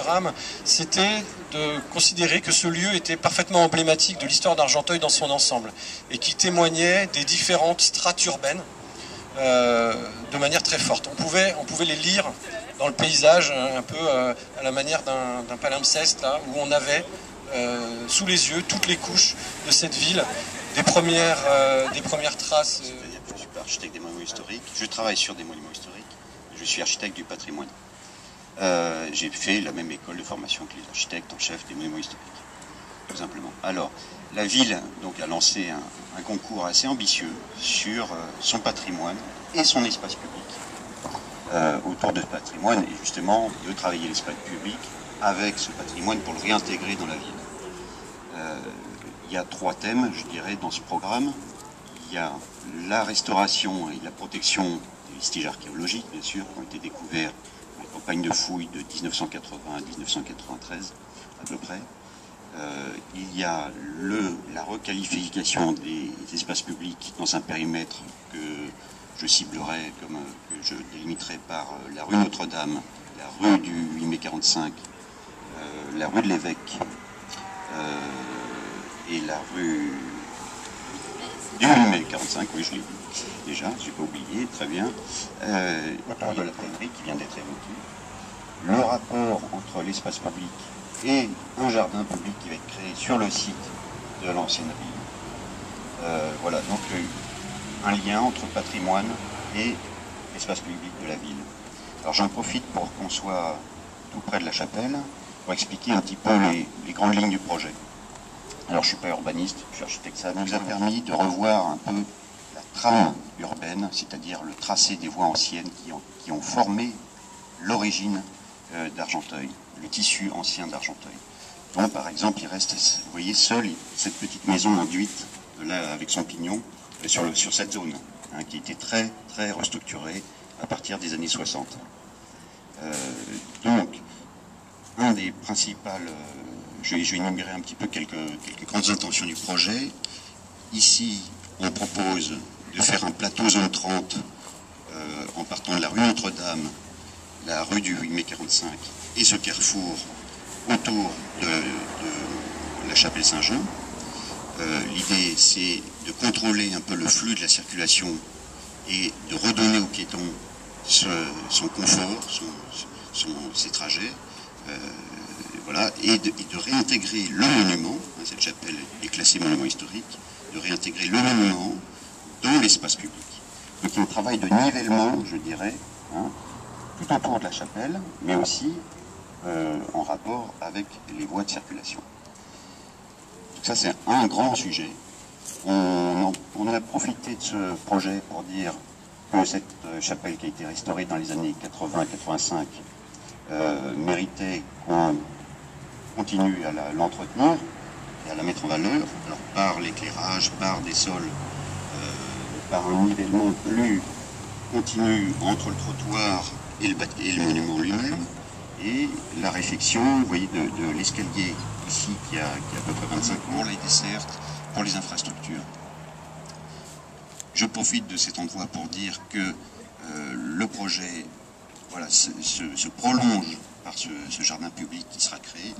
programme, c'était de considérer que ce lieu était parfaitement emblématique de l'histoire d'Argenteuil dans son ensemble et qui témoignait des différentes strates urbaines de manière très forte. On pouvait les lire dans le paysage, un peu à la manière d'un palimpseste, là, où on avait sous les yeux toutes les couches de cette ville, des premières traces. C'est-à-dire que je suis pas architecte des monuments historiques, je travaille sur des monuments historiques, je suis architecte du patrimoine. J'ai fait la même école de formation que les architectes en chef des monuments historiques, tout simplement. Alors, la ville donc, a lancé un concours assez ambitieux sur son patrimoine et son espace public. Autour de ce patrimoine, et justement de travailler l'espace public avec ce patrimoine pour le réintégrer dans la ville. Il y a 3 thèmes, je dirais, dans ce programme. Il y a la restauration et la protection des vestiges archéologiques, bien sûr, qui ont été découverts dans la campagne de fouilles de 1980 à 1993, à peu près. Il y a la requalification des espaces publics dans un périmètre que je ciblerai, que je délimiterai par la rue Notre-Dame, la rue du 8 mai 45, la rue de l'Évêque et la rue du 8 mai 45, oui je l'ai dit déjà, je n'ai pas oublié, très bien, autour de la tannerie qui vient d'être évoquée. Le rapport entre l'espace public et un jardin public qui va être créé sur le site de l'ancienne ville. Voilà, donc un lien entre patrimoine et espace public de la ville. Alors j'en profite pour qu'on soit tout près de la chapelle, pour expliquer un petit peu les grandes lignes du projet. Alors je ne suis pas urbaniste, je suis architecte. Ça nous a permis de revoir un peu la trame urbaine, c'est-à-dire le tracé des voies anciennes qui ont formé l'origine d'Argenteuil, le tissu ancien d'Argenteuil. Donc par exemple, il reste, vous voyez, seule cette petite maison enduite, là, avec son pignon, sur cette zone, hein, qui était très, très restructurée à partir des années 60. Donc, un des principales... je vais énumérer un petit peu quelques grandes intentions du projet. Ici, on propose de faire un plateau zone 30 en partant de la rue Notre-Dame, la rue du 8 mai 45 et ce carrefour autour de la chapelle Saint-Jean. L'idée, c'est de contrôler un peu le flux de la circulation et de redonner aux piétons son confort, ses trajets. Voilà, et de réintégrer le monument, hein, cette chapelle est classée monument historique, de réintégrer le monument dans l'espace public. Donc il y a un travail de nivellement, je dirais, hein, tout autour de la chapelle, mais aussi en rapport avec les voies de circulation. Donc ça c'est un grand sujet. On a profité de ce projet pour dire que cette chapelle qui a été restaurée dans les années 80-85 méritait qu'on continue à l'entretenir et à la mettre en valeur, alors par l'éclairage, par des sols, par un nivellement plus continu entre le trottoir et le monument lui-même, et la réfection, vous voyez, de l'escalier ici qui a à peu près 25 ans, les dessertes, pour les infrastructures. Je profite de cet endroit pour dire que le projet voilà, se prolonge par ce jardin public qui sera créé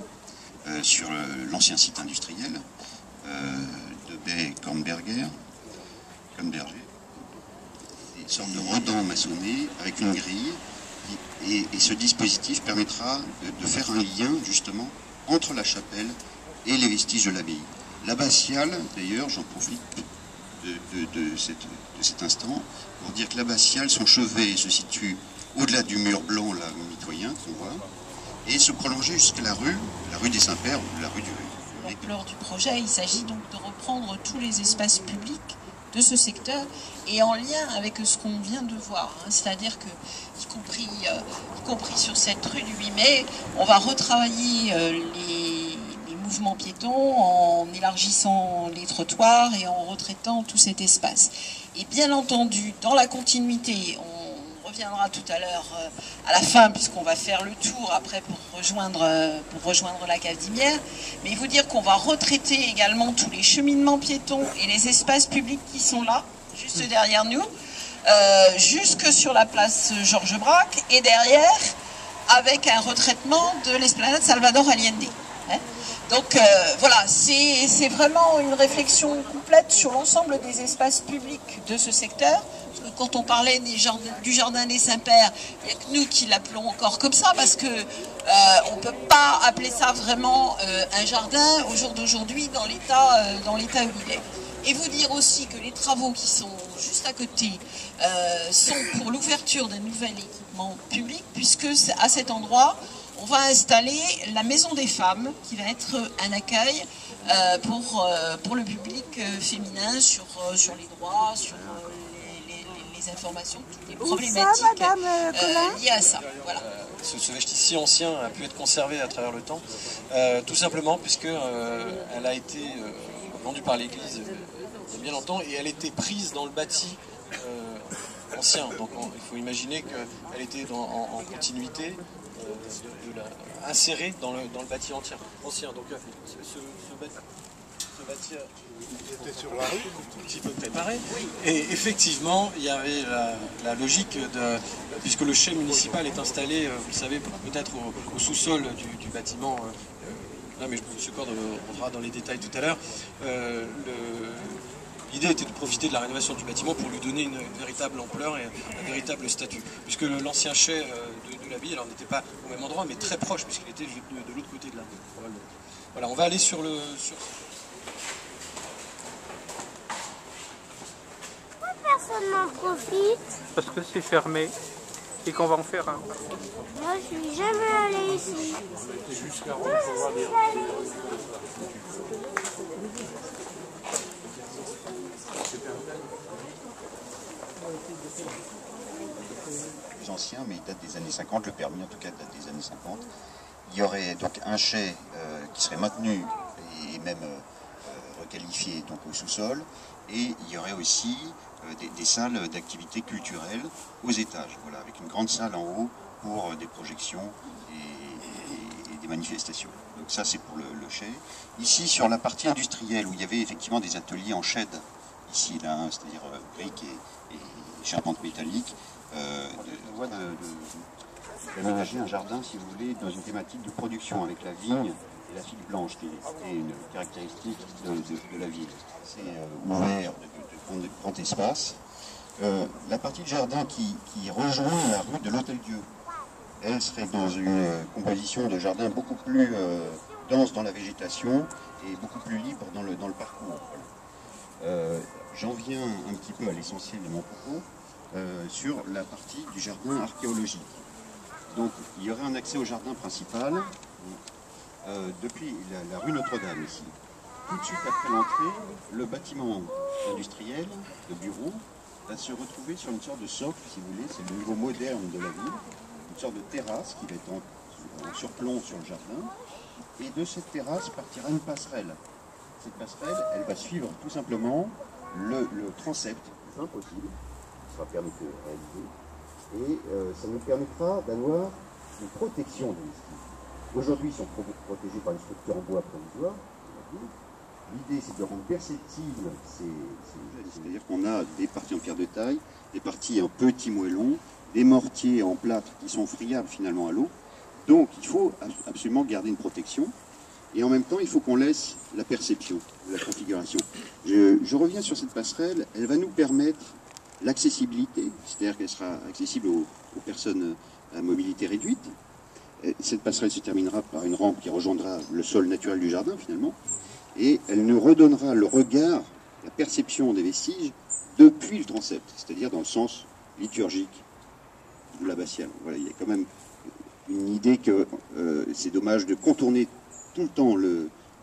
sur l'ancien site industriel de Baie-Kornberger, une sorte de redans maçonné avec une grille, et ce dispositif permettra de faire un lien justement entre la chapelle et les vestiges de l'abbaye. L'abbatiale, d'ailleurs, j'en profite de cet instant pour dire que l'abbatiale, son chevet se situe au-delà du mur blanc là, mitoyen qu'on voit, et se prolonger jusqu'à la rue des Saints-Pères, ou la rue du... L'ampleur du projet, il s'agit donc de reprendre tous les espaces publics de ce secteur et en lien avec ce qu'on vient de voir, hein, c'est-à-dire que, y compris sur cette rue du 8 mai, on va retravailler les mouvements piétons en élargissant les trottoirs et en retraitant tout cet espace. Et bien entendu, dans la continuité, on reviendra tout à l'heure à la fin, puisqu'on va faire le tour après pour rejoindre la cave d'Imière, mais vous dire qu'on va retraiter également tous les cheminements piétons et les espaces publics qui sont là, juste derrière nous, jusque sur la place Georges Braque, et derrière, avec un retraitement de l'esplanade Salvador Allende. Donc voilà, c'est vraiment une réflexion complète sur l'ensemble des espaces publics de ce secteur. Parce que quand on parlait du jardin des Saints-Pères, il n'y a que nous qui l'appelons encore comme ça, parce que on ne peut pas appeler ça vraiment un jardin au jour d'aujourd'hui dans l'état où il est. Et vous dire aussi que les travaux qui sont juste à côté sont pour l'ouverture d'un nouvel équipement public, puisque à cet endroit, on va installer la Maison des Femmes, qui va être un accueil pour le public féminin sur les droits, sur les informations, toutes les problématiques liées à ça. Voilà. Ce vestige ancien a pu être conservé à travers le temps, tout simplement puisque elle a été vendue par l'Église il y a bien longtemps et elle était prise dans le bâti ancien. Donc il faut imaginer qu'elle était en continuité, insérée dans le bâti ancien. Donc ce bâti était sur la rue, un petit peu préparé. Et effectivement, il y avait la logique puisque le chai municipal est installé, vous le savez, peut-être au sous-sol du bâtiment. Là, mais M. Corde rentrera dans les détails tout à l'heure. L'idée était de profiter de la rénovation du bâtiment pour lui donner une véritable ampleur et un véritable statut. Puisque l'ancien chai de la ville, alors n'était pas au même endroit, mais très proche, puisqu'il était de l'autre côté de là. Voilà, on va aller sur le... Pourquoi personne n'en profite? Parce que c'est fermé et qu'on va en faire un. Moi, je suis jamais allé ici. Moi, je suis allé ici. Plus ancien, mais il date des années 50, le permis en tout cas date des années 50. Il y aurait donc un chai qui serait maintenu et même requalifié donc au sous-sol, et il y aurait aussi des salles d'activités culturelles aux étages, voilà, avec une grande salle en haut pour des projections et des manifestations. Donc ça c'est pour le chai. Ici sur la partie industrielle où il y avait effectivement des ateliers en shed, ici là, c'est-à-dire briques et charpente métallique, d'aménager un jardin, si vous voulez, dans une thématique de production avec la vigne et la figue blanche, qui était une caractéristique de la ville. C'est ouvert, de grand espace. La partie de jardin qui rejoint la rue de l'Hôtel-Dieu, elle serait dans une composition de jardin beaucoup plus dense dans la végétation et beaucoup plus libre dans le parcours. J'en viens un petit peu à l'essentiel de mon propos, sur la partie du jardin archéologique. Donc il y aurait un accès au jardin principal depuis la rue Notre-Dame ici. Tout de suite après l'entrée, le bâtiment industriel, de bureau, va se retrouver sur une sorte de socle, si vous voulez, c'est le niveau moderne de la ville, une sorte de terrasse qui va être en surplomb sur le jardin, et de cette terrasse partira une passerelle. Cette passerelle, elle va suivre tout simplement le transept, le plus possible, qui sera permis de réaliser, et ça nous permettra d'avoir une protection des vestiges. Aujourd'hui, ils sont protégés par une structure en bois provisoire. L'idée, c'est de rendre perceptible c'est-à-dire qu'on a des parties en pierre de taille, des parties en petits moellons, des mortiers en plâtre qui sont friables finalement à l'eau. Donc, il faut absolument garder une protection. Et en même temps, il faut qu'on laisse la perception de la configuration. Je reviens sur cette passerelle. Elle va nous permettre l'accessibilité, c'est-à-dire qu'elle sera accessible aux personnes à mobilité réduite. Cette passerelle se terminera par une rampe qui rejoindra le sol naturel du jardin, finalement. Et elle nous redonnera le regard, la perception des vestiges depuis le transept, c'est-à-dire dans le sens liturgique de l'abbatiale. Voilà, il y a quand même une idée que c'est dommage de contourner tout le temps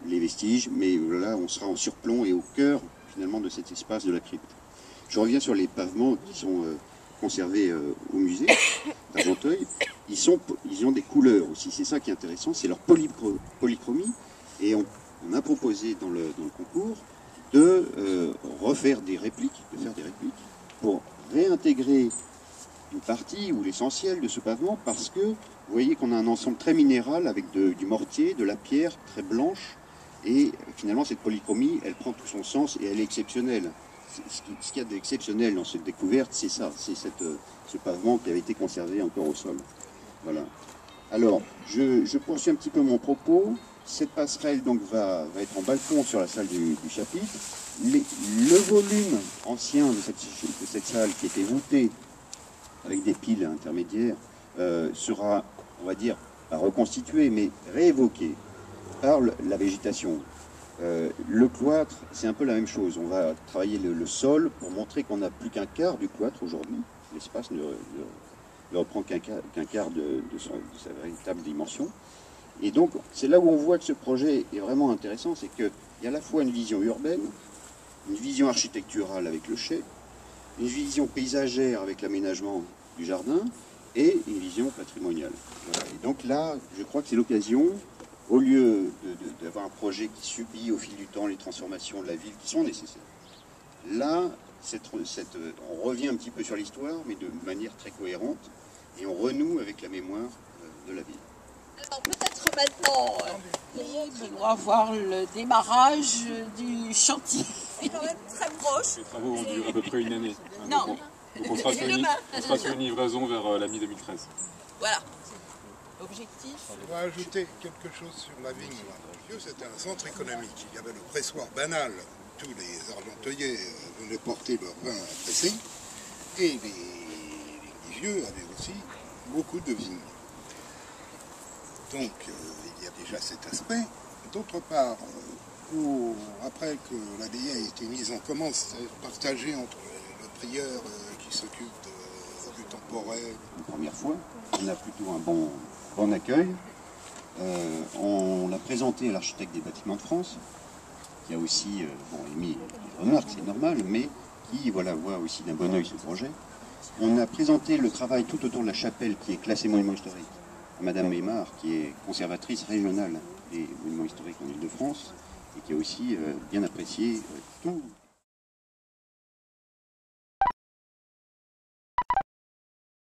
les vestiges, mais là on sera en surplomb et au cœur finalement de cet espace de la crypte. Je reviens sur les pavements qui sont conservés au musée d'Argenteuil. Ils ont des couleurs aussi, c'est ça qui est intéressant, c'est leur polychromie, et on a proposé dans le concours de faire des répliques pour réintégrer une partie ou l'essentiel de ce pavement, parce que vous voyez qu'on a un ensemble très minéral avec du mortier, de la pierre très blanche, et finalement cette polychromie, elle prend tout son sens et elle est exceptionnelle. Ce qu'il y a d'exceptionnel dans cette découverte, c'est ça, c'est ce pavement qui avait été conservé encore au sol. Voilà. Alors, je poursuis un petit peu mon propos. Cette passerelle donc va être en balcon sur la salle du chapitre. Le volume ancien de cette salle qui était voûtée avec des piles intermédiaires sera, on va dire, pas reconstitué, mais réévoqué par la végétation. Le cloître, c'est un peu la même chose. On va travailler le sol pour montrer qu'on n'a plus qu'un quart du cloître aujourd'hui. L'espace ne reprend qu'un quart de sa véritable dimension. Et donc, c'est là où on voit que ce projet est vraiment intéressant, c'est qu'il y a à la fois une vision urbaine, une vision architecturale avec le chai, une vision paysagère avec l'aménagement du jardin, et une vision patrimoniale. Voilà. Et donc là, je crois que c'est l'occasion, au lieu d'avoir un projet qui subit au fil du temps les transformations de la ville qui sont nécessaires, là, on revient un petit peu sur l'histoire, mais de manière très cohérente, et on renoue avec la mémoire de la ville. Alors peut-être maintenant, Benoît, voir le démarrage du chantier. C'est quand même très proche. Les travaux vont durer à peu près une année. Non. Donc on sera sur une livraison vers la mi-2013. Voilà. Objectif. On va ajouter quelque chose sur la vigne. C'était un centre économique. Il y avait le pressoir banal. Tous les argenteuillers venaient porter leur vin à presser. Et les vieux avaient aussi beaucoup de vignes. Donc il y a déjà cet aspect. D'autre part, après que l'abbaye a été mise en commun, c'est partagé entre le prieur qui s'occupe du temporel. Une première fois, on a plutôt un bon accueil. On l'a présenté à l'architecte des bâtiments de France, qui a aussi émis des remarques, c'est normal, mais qui voit aussi d'un bon œil ce projet. On a présenté le travail tout autour de la chapelle qui est classée monument historique à Madame Aymar, qui est conservatrice régionale des monuments historiques en Ile-de-France et qui a aussi bien apprécié tout.